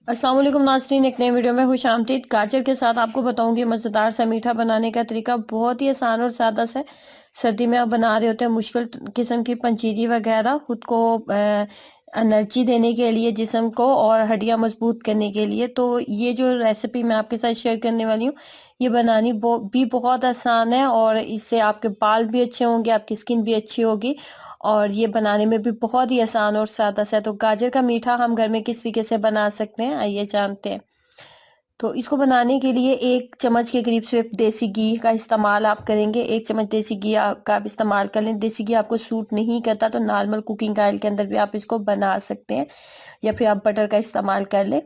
अस्सलाम वालेकुम नाज़रीन, एक नए वीडियो में खुश आमदीद। गाजर के साथ आपको बताऊंगी मज़ेदार सा मीठा बनाने का तरीका। बहुत ही आसान और सादा सा है। सर्दी में आप बना रहे होते हैं मुश्किल किस्म की पंजीरी वगैरह, खुद को एनर्जी देने के लिए, जिस्म को, और हड्डियां मजबूत करने के लिए। तो ये जो रेसिपी मैं आपके साथ शेयर करने वाली हूँ, ये बनानी भी बहुत आसान है, और इससे आपके बाल भी अच्छे होंगे, आपकी स्किन भी अच्छी होगी, और ये बनाने में भी बहुत ही आसान और सादा सा है। तो गाजर का मीठा हम घर में किस तरीके से बना सकते हैं, आइए जानते हैं। तो इसको बनाने के लिए 1 चम्मच के करीब सिर्फ देसी घी का इस्तेमाल आप करेंगे। 1 चम्मच देसी घी का आप इस्तेमाल कर लें। देसी घी आपको सूट नहीं करता तो नॉर्मल कुकिंग ऑयल के अंदर भी आप इसको बना सकते हैं, या फिर आप बटर का इस्तेमाल कर लें।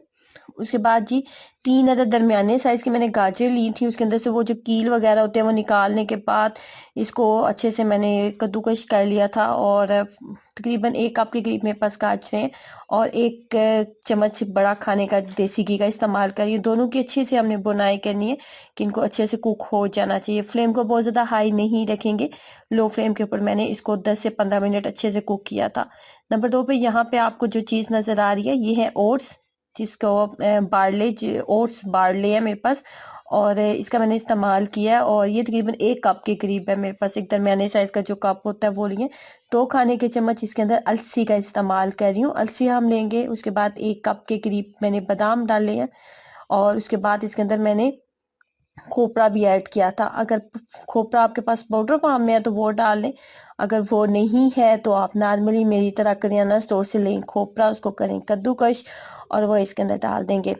उसके बाद जी, 3 अदद दरमियाने साइज की मैंने गाजर ली थी। उसके अंदर से वो जो कील वगैरह होते हैं वो निकालने के बाद इसको अच्छे से मैंने कद्दूकश कर लिया था, और तकरीबन 1 कप के करीब मेरे पास गाजरें हैं, और 1 चम्मच बड़ा खाने का देसी घी का इस्तेमाल करिए। दोनों की अच्छे से हमने बुनाई करनी है कि इनको अच्छे से कुक हो जाना चाहिए। फ्लेम को बहुत ज़्यादा हाई नहीं रखेंगे, लो फ्लेम के ऊपर मैंने इसको 10 से 15 मिनट अच्छे से कुक किया था। नंबर 2 पे यहाँ पे आपको जो चीज़ नज़र आ रही है, ये है ओट्स, जिसको बार्ले ओट्स बार्ले है मेरे पास, और इसका मैंने इस्तेमाल किया है, और ये तकरीबन 1 कप के करीब है मेरे पास। एक दरमियाने साइज का जो कप होता है वो लिए। 2 खाने के चम्मच इसके अंदर अलसी का इस्तेमाल कर रही हूँ। अलसी हम लेंगे। उसके बाद 1 कप के करीब मैंने बादाम डाले हैं, और उसके बाद इसके अंदर मैंने खोपरा भी ऐड किया था। अगर खोपरा आपके पास पाउडर फॉर्म में है तो वो डाल लें, अगर वो नहीं है तो आप नॉर्मली मेरी तरह करियाना स्टोर से लें खोपरा, उसको करें कद्दूकश, और वो इसके अंदर डाल देंगे।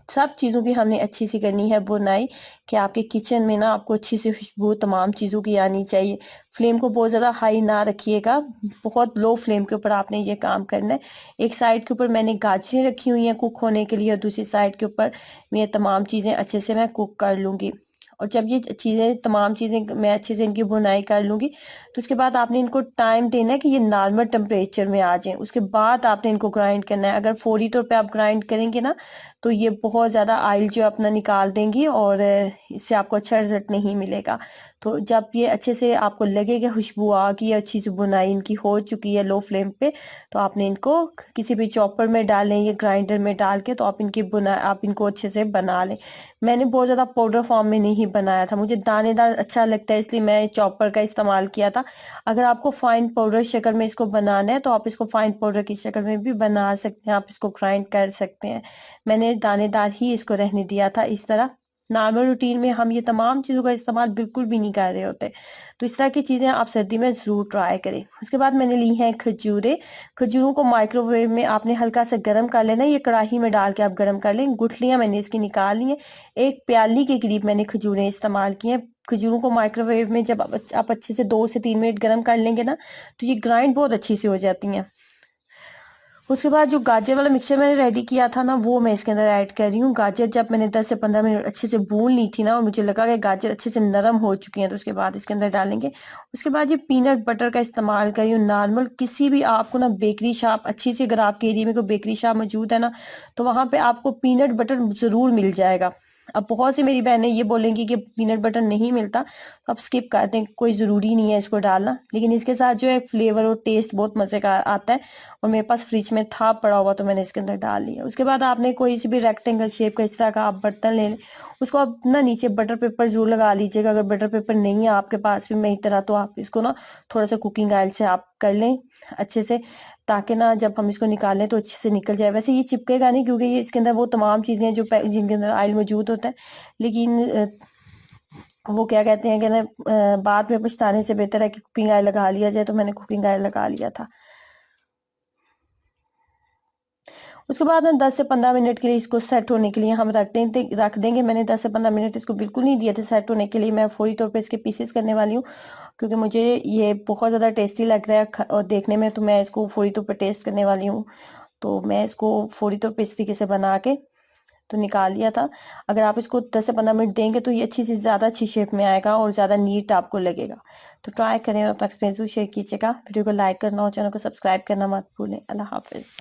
सब चीज़ों की हमने अच्छी सी करनी है बुनाई, कि आपके किचन में ना आपको अच्छी सी खुशबू तमाम चीज़ों की आनी चाहिए। फ्लेम को बहुत ज़्यादा हाई ना रखिएगा, बहुत लो फ्लेम के ऊपर आपने ये काम करना है। एक साइड के ऊपर मैंने गाजरें रखी हुई हैं कुक होने के लिए, और दूसरी साइड के ऊपर ये तमाम चीज़ें अच्छे से मैं कुक कर लूँगी। और जब ये चीज़ें तमाम चीज़ें मैं अच्छे से इनकी बुनाई कर लूँगी, तो उसके बाद आपने इनको टाइम देना है कि ये नॉर्मल टेम्परेचर में आ जाएँ। उसके बाद आपने इनको ग्राइंड करना है। अगर फौरी तौर पे आप ग्राइंड करेंगे ना, तो ये बहुत ज़्यादा ऑयल जो है अपना निकाल देंगी, और इससे आपको अच्छा रिजल्ट नहीं मिलेगा। तो जब ये अच्छे से आपको लगेगा खुशबू आ गई, अच्छी सी बुनाई इनकी हो चुकी है लो फ्लेम पे, तो आपने इनको किसी भी चॉपर में डालें या ग्राइंडर में डाल के, तो आप इनको अच्छे से बना लें। मैंने बहुत ज़्यादा पाउडर फॉर्म में नहीं बनाया था, मुझे दानेदार अच्छा लगता है, इसलिए मैं चॉपर का इस्तेमाल किया था। अगर आपको फाइन पाउडर शक्ल में इसको बनाना है तो आप इसको फाइन पाउडर की शक्ल में भी बना सकते हैं, आप इसको ग्राइंड कर सकते हैं। मैंने दानेदार ही इसको रहने दिया था इस तरह। नॉर्मल रूटीन में हम ये तमाम चीज़ों का इस्तेमाल बिल्कुल भी नहीं कर रहे होते। तो इस तरह की चीज़ें आप सर्दी में ज़रूर ट्राई करें। उसके बाद मैंने ली हैं खजूरें। खजूरों को माइक्रोवेव में आपने हल्का सा गर्म कर लेना, ये कढ़ाई में डाल के आप गर्म कर लें। गुठलियां मैंने इसकी निकाल ली हैं। 1 प्याली के करीब मैंने खजूरें इस्तेमाल की हैं। खजूरों को माइक्रोवेव में जब आप अच्छे से 2 से 3 मिनट गर्म कर लेंगे ना, तो ये ग्राइंड बहुत अच्छी सी हो जाती हैं। उसके बाद जो गाजर वाला मिक्सचर मैंने रेडी किया था ना, वो मैं इसके अंदर ऐड कर रही हूँ। गाजर जब मैंने 10 से 15 मिनट अच्छे से भून ली थी ना, और मुझे लगा कि गाजर अच्छे से नरम हो चुकी हैं, तो उसके बाद इसके अंदर डालेंगे। उसके बाद ये पीनट बटर का इस्तेमाल कर रही हूँ। नॉर्मल किसी भी आपको ना बेकरी शॉप अच्छी सी, अगर आपके एरिया में कोई बेकरी शॉप मौजूद है ना, तो वहां पे आपको पीनट बटर जरूर मिल जाएगा। अब बहुत सी मेरी बहनें ये बोलेंगी कि पीनट बटर नहीं मिलता, तो आप स्किप कर दें, कोई ज़रूरी नहीं है इसको डालना। लेकिन इसके साथ जो है फ्लेवर और टेस्ट बहुत मज़े का आता है, और मेरे पास फ्रिज में था पड़ा हुआ, तो मैंने इसके अंदर डाल लिया। उसके बाद आपने कोई सी भी रेक्टेंगल शेप का इस तरह का आप बर्तन ले लें, उसको आप ना नीचे बटर पेपर जरूर लगा लीजिएगा। अगर बटर पेपर नहीं है आपके पास भी मेरी तरह, तो आप इसको ना थोड़ा सा कुकिंग ऑयल से आप कर लें अच्छे से, ताकि ना जब हम इसको निकालें तो अच्छे से निकल जाए। वैसे ये चिपकेगा नहीं, क्योंकि ये इसके अंदर वो तमाम चीज़ें जो जिनके अंदर ऑयल मौजूद होता है। लेकिन वो क्या कहते हैं कि ना, बाद में पछताने से बेहतर है कि कुकिंग ऑयल लगा लिया जाए, तो मैंने कुकिंग ऑयल लगा लिया था। उसके बाद ना 10 से 15 मिनट के लिए इसको सेट होने के लिए हम रख देंगे। मैंने 10 से 15 मिनट इसको बिल्कुल नहीं दिए थे सेट होने के लिए। मैं फौरी तौर पे इसके पीसेस करने वाली हूँ, क्योंकि मुझे ये बहुत ज़्यादा टेस्टी लग रहा है और देखने में, तो मैं इसको फौरी तौर पे टेस्ट करने वाली हूँ। तो मैं इसको फौरी तौर पे इस तरीके से बना के तो निकाल लिया था। अगर आप इसको 10 से 15 मिनट देंगे तो ये अच्छी से ज़्यादा अच्छी शेप में आएगा, और ज़्यादा नीट आपको लगेगा। तो ट्राई करें और अपना एक्सपीरियंस शेयर कीजिएगा। वीडियो को लाइक करना और चैनल को सब्सक्राइब करना मत भूलें। अल्लाह हाफिज़।